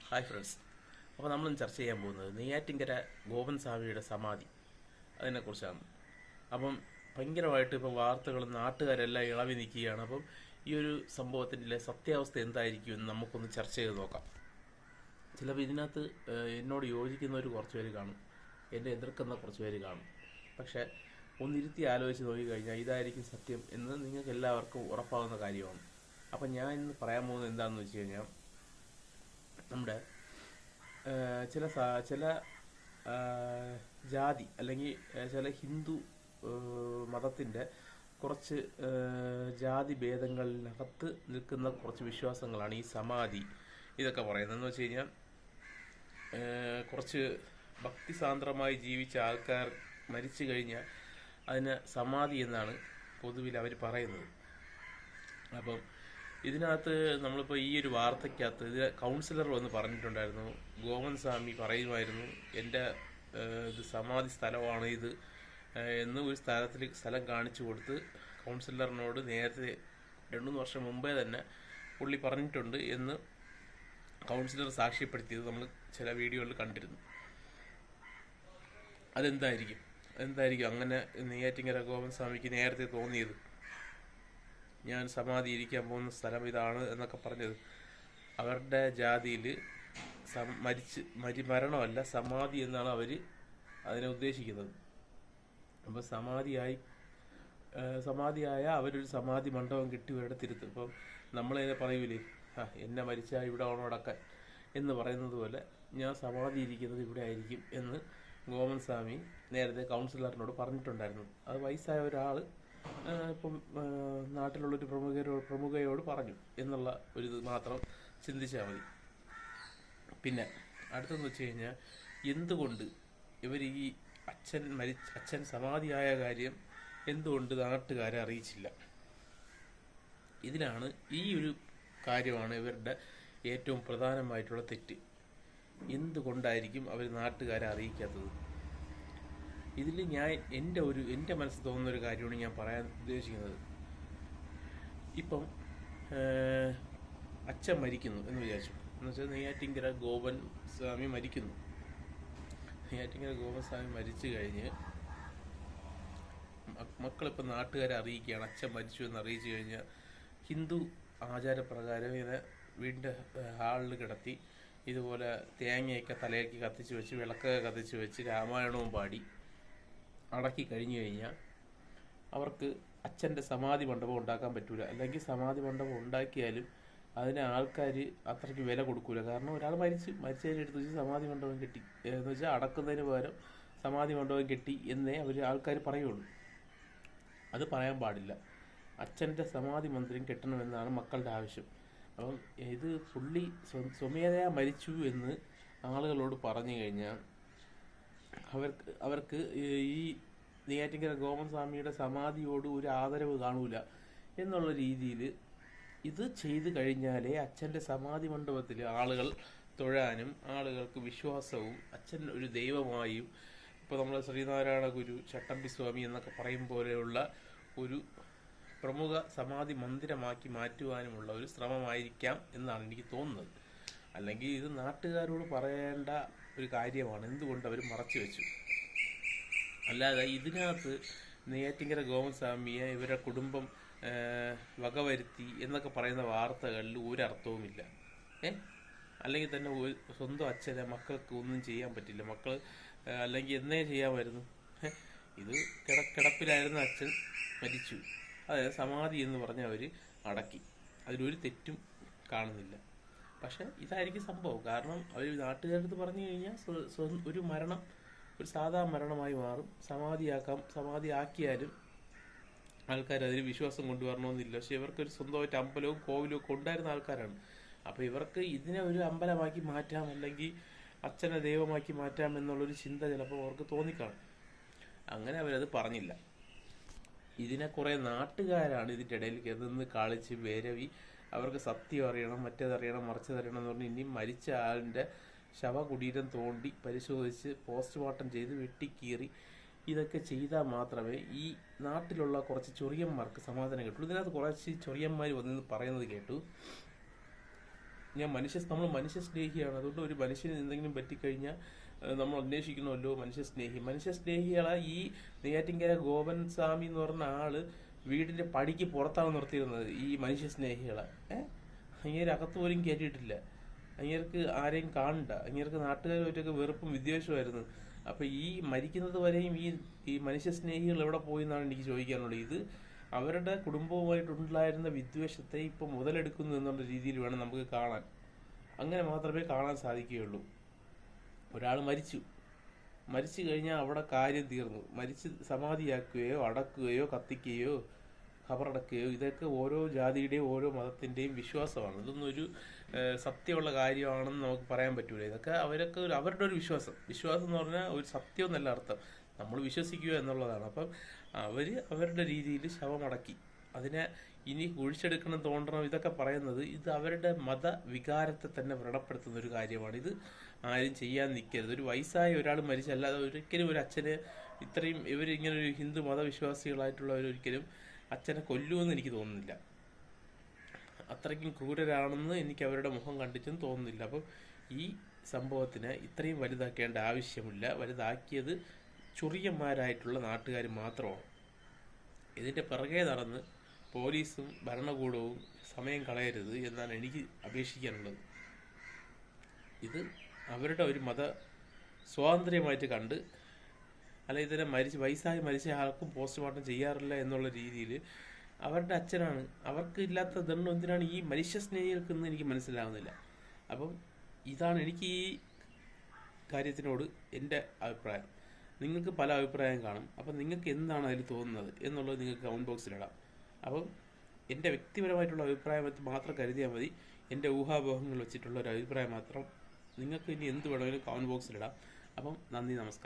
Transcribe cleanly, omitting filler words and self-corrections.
Hi friends. അപ്പോൾ നമ്മളിന്ന് ചർച്ച ചെയ്യാൻ പോകുന്നത് നെയ്യാറ്റിൻകര ഗോപൻ സ്വാമിയുടെ സമാധി അതിനെക്കുറിച്ചാണ്. അപ്പം ഭയങ്കരമായിട്ട് ഇപ്പോൾ വാർത്തകളും നാട്ടുകാരെല്ലാം ഇളവി നിൽക്കുകയാണ്. അപ്പം ഈ ഒരു സംഭവത്തിൻ്റെ സത്യാവസ്ഥ എന്തായിരിക്കും എന്ന് നമുക്കൊന്ന് ചർച്ച ചെയ്ത് നോക്കാം. ചിലപ്പോൾ ഇതിനകത്ത് എന്നോട് യോജിക്കുന്നവർ കുറച്ച് പേര് കാണും, എന്നെ എതിർക്കുന്ന കുറച്ച് പേര് കാണും. പക്ഷേ ഒന്നിരുത്തി ആലോചിച്ച് നോക്കിക്കഴിഞ്ഞാൽ ഇതായിരിക്കും സത്യം എന്ന് നിങ്ങൾക്ക് എല്ലാവർക്കും ഉറപ്പാകുന്ന കാര്യമാണ്. അപ്പം ഞാൻ ഇന്ന് പറയാൻ പോകുന്നത് എന്താണെന്ന് വെച്ച് കഴിഞ്ഞാൽ, നമ്മുടെ ചില ജാതി അല്ലെങ്കിൽ ചില ഹിന്ദു മതത്തിൻ്റെ കുറച്ച് ജാതി ഭേദങ്ങളിനകത്ത് നിൽക്കുന്ന കുറച്ച് വിശ്വാസങ്ങളാണ് ഈ സമാധി ഇതൊക്കെ പറയുന്നത്. എന്ന് വെച്ച് കഴിഞ്ഞാൽ, കുറച്ച് ഭക്തിസാന്ദ്രമായി ജീവിച്ച ആൾക്കാർ മരിച്ചു കഴിഞ്ഞാൽ അതിന് സമാധി എന്നാണ് പൊതുവിൽ അവർ പറയുന്നത്. അപ്പം ഇതിനകത്ത് നമ്മളിപ്പോൾ ഈ ഒരു വാർത്തയ്ക്കകത്ത് ഇത് കൗൺസിലർ വന്ന് പറഞ്ഞിട്ടുണ്ടായിരുന്നു. ഗോപൻ സ്വാമി പറയുമായിരുന്നു, എൻ്റെ ഇത് സമാധി സ്ഥലമാണ് ഇത് എന്ന് ഒരു സ്ഥലം കാണിച്ചു കൊടുത്ത് കൗൺസിലറിനോട് നേരത്തെ 2-3 വർഷം മുമ്പേ തന്നെ പുള്ളി പറഞ്ഞിട്ടുണ്ട് എന്ന് കൗൺസിലർ സാക്ഷ്യപ്പെടുത്തിയത് നമ്മൾ ചില വീഡിയോകളിൽ കണ്ടിരുന്നു. അതെന്തായിരിക്കും അങ്ങനെ നെയ്യാറ്റിൻകര ഗോപൻ സ്വാമിക്ക് നേരത്തെ തോന്നിയത്? ഞാൻ സമാധി ഇരിക്കാൻ പോകുന്ന സ്ഥലം ഇതാണ് എന്നൊക്കെ പറഞ്ഞത്. അവരുടെ ജാതിയിൽ മരണമല്ല, സമാധി എന്നാണ് അവർ അതിനെ ഉദ്ദേശിക്കുന്നത്. അപ്പോൾ സമാധിയായ അവരൊരു സമാധി മണ്ഡപം കിട്ടി ഇവരുടെ തിരുത്തും. ഇപ്പം നമ്മളതിനെ പറയൂലേ, എന്നെ മരിച്ചാൽ ഇവിടെ ആണോ അടക്കാൻ എന്ന് പറയുന്നത് പോലെ ഞാൻ സമാധി ഇരിക്കുന്നത് ഇവിടെ ആയിരിക്കും എന്ന് ഗോപൻ സ്വാമി നേരത്തെ കൗൺസിലറിനോട് പറഞ്ഞിട്ടുണ്ടായിരുന്നു. അത് വയസ്സായ ഒരാൾ ഇപ്പം നാട്ടിലുള്ളൊരു പ്രമുഖയോട് പറഞ്ഞു എന്നുള്ള ഒരു ഇത് മാത്രം ചിന്തിച്ചാൽ മതി. പിന്നെ അടുത്തെന്ന് വെച്ച് കഴിഞ്ഞാൽ, എന്തുകൊണ്ട് ഇവർ ഈ അച്ഛൻ സമാധിയായ കാര്യം എന്തുകൊണ്ട് നാട്ടുകാരെ അറിയിച്ചില്ല? ഇതിലാണ് ഈ ഒരു കാര്യമാണ് ഇവരുടെ ഏറ്റവും പ്രധാനമായിട്ടുള്ള തെറ്റ്. എന്തുകൊണ്ടായിരിക്കും അവർ നാട്ടുകാരെ അറിയിക്കാത്തത്? ഇതിൽ എൻ്റെ മനസ്സിൽ തോന്നുന്ന ഒരു കാര്യമാണ് ഞാൻ പറയാൻ ഉദ്ദേശിക്കുന്നത്. ഇപ്പം അച്ഛൻ മരിക്കുന്നു എന്ന് വിചാരിച്ചു, എന്ന് വെച്ചാൽ നെയ്യാറ്റിൻകര ഗോപൻ സ്വാമി മരിക്കുന്നു. നെയ്യാറ്റിൻകര ഗോപൻ സ്വാമി മരിച്ചു കഴിഞ്ഞ് മക്കളിപ്പോൾ നാട്ടുകാരെ അറിയിക്കുകയാണ് അച്ഛൻ മരിച്ചു എന്ന് അറിയിച്ചു കഴിഞ്ഞാൽ, ഹിന്ദു ആചാരപ്രകാരം ഇങ്ങനെ വീടിൻ്റെ ഹാളിൽ കിടത്തി ഇതുപോലെ തേങ്ങയൊക്കെ തലയൊക്കെ കത്തിച്ച് വെച്ച് വിളക്കൊക്കെ കത്തിച്ച് വെച്ച് രാമായണവും പാടി അടക്കി കഴിഞ്ഞു കഴിഞ്ഞാൽ അവർക്ക് അച്ഛൻ്റെ സമാധി മണ്ഡപം ഉണ്ടാക്കാൻ പറ്റൂല. അല്ലെങ്കിൽ സമാധി മണ്ഡപം ഉണ്ടാക്കിയാലും അതിന് ആൾക്കാർ അത്രയ്ക്ക് വില കൊടുക്കൂല. കാരണം ഒരാൾ മരിച്ചതിന് എടുത്ത് വെച്ച് സമാധി മണ്ഡപം കെട്ടി എന്ന് വെച്ചാൽ അടക്കുന്നതിന് പകരം സമാധി മണ്ഡപം കെട്ടി എന്നേ ആൾക്കാർ പറയുള്ളൂ. അത് പറയാൻ പാടില്ല. അച്ഛൻ്റെ സമാധി മന്ദിരം കെട്ടണമെന്നാണ് മക്കളുടെ ആവശ്യം. അപ്പം ഇത് പുള്ളി സ്വമേധയാ മരിച്ചു എന്ന് ആളുകളോട് പറഞ്ഞു കഴിഞ്ഞാൽ അവർക്ക് ഈ നെയ്യാറ്റിൻകര ഗോപൻ സ്വാമിയുടെ സമാധിയോട് ഒരു ആദരവ് കാണൂല എന്നുള്ള രീതിയിൽ ഇത് ചെയ്തു കഴിഞ്ഞാലേ അച്ഛൻ്റെ സമാധി മണ്ഡപത്തിൽ ആളുകൾ തൊഴാനും ആളുകൾക്ക് വിശ്വാസവും അച്ഛൻ ഒരു ദൈവമായും, ഇപ്പോൾ നമ്മൾ ശ്രീനാരായണ ഗുരു, ചട്ടമ്പി സ്വാമി എന്നൊക്കെ പറയും പോലെയുള്ള ഒരു പ്രമുഖ സമാധി മന്ദിരമാക്കി മാറ്റുവാനുമുള്ള ഒരു ശ്രമമായിരിക്കാം എന്നാണ് എനിക്ക് തോന്നുന്നത്. അല്ലെങ്കിൽ ഇത് നാട്ടുകാരോട് പറയേണ്ട ഒരു കാര്യമാണ്. എന്തുകൊണ്ട് അവർ മറച്ചു വെച്ചു? അല്ലാതെ ഇതിനകത്ത് നെയ്യാറ്റിൻകര ഗോപൻ സ്വാമിയെ ഇവരുടെ കുടുംബം വകവരുത്തി എന്നൊക്കെ പറയുന്ന വാർത്തകളിൽ ഒരർത്ഥവുമില്ല. അല്ലെങ്കിൽ തന്നെ സ്വന്തം അച്ഛനെ മക്കൾക്ക് ഒന്നും ചെയ്യാൻ പറ്റില്ല. മക്കൾ അല്ലെങ്കിൽ എന്നേ ചെയ്യാമായിരുന്നു. ഇത് കിടപ്പിലായിരുന്ന അച്ഛൻ മരിച്ചു, അതായത് സമാധി എന്ന് പറഞ്ഞ് അവർ അടക്കി. അതിലൊരു തെറ്റും കാണുന്നില്ല. പക്ഷെ ഇതായിരിക്കും സംഭവം. കാരണം അവർ നാട്ടുകാരടുത്ത് പറഞ്ഞു കഴിഞ്ഞാൽ ഒരു മരണം ഒരു സാധാ മരണമായി മാറും. സമാധി ആക്കിയാലും ആൾക്കാർ അതിന് വിശ്വാസം കൊണ്ടുവരണമെന്നില്ല. പക്ഷെ ഇവർക്കൊരു സ്വന്തമായിട്ട് അമ്പലവും കോവിലും ഒക്കെ ഉണ്ടായിരുന്ന ആൾക്കാരാണ്. അപ്പോൾ ഇവർക്ക് ഇതിനെ ഒരു അമ്പലമാക്കി മാറ്റാം, അല്ലെങ്കിൽ അച്ഛനെ ദൈവമാക്കി മാറ്റാം എന്നുള്ളൊരു ചിന്ത ചിലപ്പോൾ അവർക്ക് തോന്നിക്കാണും. അങ്ങനെ അവരത് പറഞ്ഞില്ല. ഇതിനെ കുറേ നാട്ടുകാരാണ് ഇതിൻ്റെ ഇടയിൽ നിന്ന് കളിച്ച് വേരവി അവർക്ക് സത്യം അറിയണം, മറ്റേതറിയണം, മറിച്ചതറിയണം എന്ന് പറഞ്ഞ് ഇനി മരിച്ച ആളിൻ്റെ ശവകുടീരം തോണ്ടി പരിശോധിച്ച് പോസ്റ്റ്മോർട്ടം ചെയ്ത് വെട്ടിക്കീറി ഇതൊക്കെ ചെയ്താൽ മാത്രമേ ഈ നാട്ടിലുള്ള കുറച്ച് ചൊറിയന്മാർക്ക് സമാധാനം കിട്ടുള്ളൂ. ഇതിനകത്ത് കുറച്ച് ചൊറിയന്മാർ വന്ന് പറയുന്നത് കേട്ടു, നമ്മൾ മനുഷ്യ സ്നേഹിയാണ്. അതുകൊണ്ട് ഒരു മനുഷ്യന് എന്തെങ്കിലും പറ്റിക്കഴിഞ്ഞാൽ നമ്മൾ അന്വേഷിക്കണമല്ലോ മനുഷ്യ സ്നേഹികളെ ഈ നെയ്യാറ്റിൻകര ഗോപൻ സ്വാമി എന്ന് പറഞ്ഞ ആള് വീടിന്റെ പടിക്ക് പുറത്താണ് നിർത്തിയിരുന്നത് ഈ മനുഷ്യ സ്നേഹികളെ. അങ്ങേര് അകത്ത് പോലും കയറ്റിയിട്ടില്ല. അങ്ങേർക്ക് ആരെയും കാണണ്ട. അങ്ങേർക്ക് നാട്ടുകാരുമായിട്ടൊക്കെ വെറുപ്പും വിദ്വേഷമായിരുന്നു. അപ്പൊ ഈ മരിക്കുന്നത് വരെയും ഈ മനുഷ്യ സ്നേഹികൾ എവിടെ പോയി എന്നാണ് എനിക്ക് ചോദിക്കാനുള്ളത്. ഇത് അവരുടെ കുടുംബവുമായിട്ടുണ്ടായിരുന്ന വിദ്വേഷത്തെ ഇപ്പൊ മുതലെടുക്കുന്നു എന്നുള്ള രീതിയിൽ വേണം നമുക്ക് കാണാൻ. അങ്ങനെ മാത്രമേ കാണാൻ സാധിക്കുകയുള്ളൂ. ഒരാൾ മരിച്ചു കഴിഞ്ഞാൽ അവിടെ കാര്യം തീർന്നു. മരിച്ച് സമാധിയാക്കുകയോ അടക്കുകയോ കത്തിക്കുകയോ ഖബറടക്കുകയോ ഇതൊക്കെ ഓരോ ജാതിയുടെയും ഓരോ മതത്തിന്റെയും വിശ്വാസമാണ്. ഇതൊന്നും ഒരു സത്യമുള്ള കാര്യമാണെന്ന് നമുക്ക് പറയാൻ പറ്റൂല. ഇതൊക്കെ അവരുടെ ഒരു വിശ്വാസം എന്ന് പറഞ്ഞാൽ ഒരു സത്യം എന്നല്ല അർത്ഥം. നമ്മൾ വിശ്വസിക്കുക എന്നുള്ളതാണ്. അപ്പം അവരുടെ രീതിയിൽ ശവമടക്കി അതിനെ ഇനി കുഴിച്ചെടുക്കണം, തോണ്ടണം, ഇതൊക്കെ പറയുന്നത് ഇത് അവരുടെ മതവികാരത്തെ തന്നെ വ്രണപ്പെടുത്തുന്ന ഒരു കാര്യമാണ്. ഇത് ആരും ചെയ്യാൻ നിൽക്കരുത്. ഒരു വയസ്സായ ഒരാൾ മരിച്ചല്ലാതെ ഒരിക്കലും ഒരു അച്ഛന് ഇത്രയും ഇങ്ങനെ ഒരു ഹിന്ദു മതവിശ്വാസികളായിട്ടുള്ളവരൊരിക്കലും അച്ഛനെ കൊല്ലുമെന്ന് എനിക്ക് തോന്നുന്നില്ല. അത്രയ്ക്കും ക്രൂരരാണെന്ന് എനിക്ക് അവരുടെ മുഖം കണ്ടിട്ടും തോന്നുന്നില്ല. അപ്പം ഈ സംഭവത്തിന് ഇത്രയും വലുതാക്കേണ്ട ആവശ്യമില്ല. വലുതാക്കിയത് ചുറിയന്മാരായിട്ടുള്ള നാട്ടുകാർ മാത്രമാണ്. ഇതിന്റെ പിറകെ നടന്ന് പോലീസും ഭരണകൂടവും സമയം കളയരുത് എന്നാണ് എനിക്ക് അപേക്ഷിക്കാനുള്ളത്. ഇത് അവരുടെ ഒരു മത സ്വാതന്ത്ര്യമായിട്ട് കണ്ട്, അല്ല ഇതിനെ വയസ്സായി മരിച്ച ആൾക്കും പോസ്റ്റ്മോർട്ടം ചെയ്യാറില്ല എന്നുള്ള രീതിയിൽ അവരുടെ അച്ഛനാണ്. അവർക്ക് ഇല്ലാത്ത ദണ്ണം എന്തിനാണ് ഈ മനുഷ്യ സ്നേഹികൾക്കെന്ന് എനിക്ക് മനസ്സിലാവുന്നില്ല. അപ്പം ഇതാണ് എനിക്ക് ഈ കാര്യത്തിനോട് എൻ്റെ അഭിപ്രായം. നിങ്ങൾക്ക് പല അഭിപ്രായം കാണും. അപ്പം നിങ്ങൾക്ക് എന്താണ് അതിൽ തോന്നുന്നത് എന്നുള്ളത് നിങ്ങൾക്ക് കമന്റ് ബോക്സിലിടാം. അപ്പം എൻ്റെ വ്യക്തിപരമായിട്ടുള്ള അഭിപ്രായം മാത്രം കരുതിയാൽ മതി. എൻ്റെ ഊഹാപോഹങ്ങൾ വെച്ചിട്ടുള്ള ഒരു അഭിപ്രായം മാത്രം. നിങ്ങൾക്ക് ഇനി എന്ത് വേണമെങ്കിലും കമന്റ് ബോക്സിലിടാം. അപ്പം നന്ദി, നമസ്കാരം.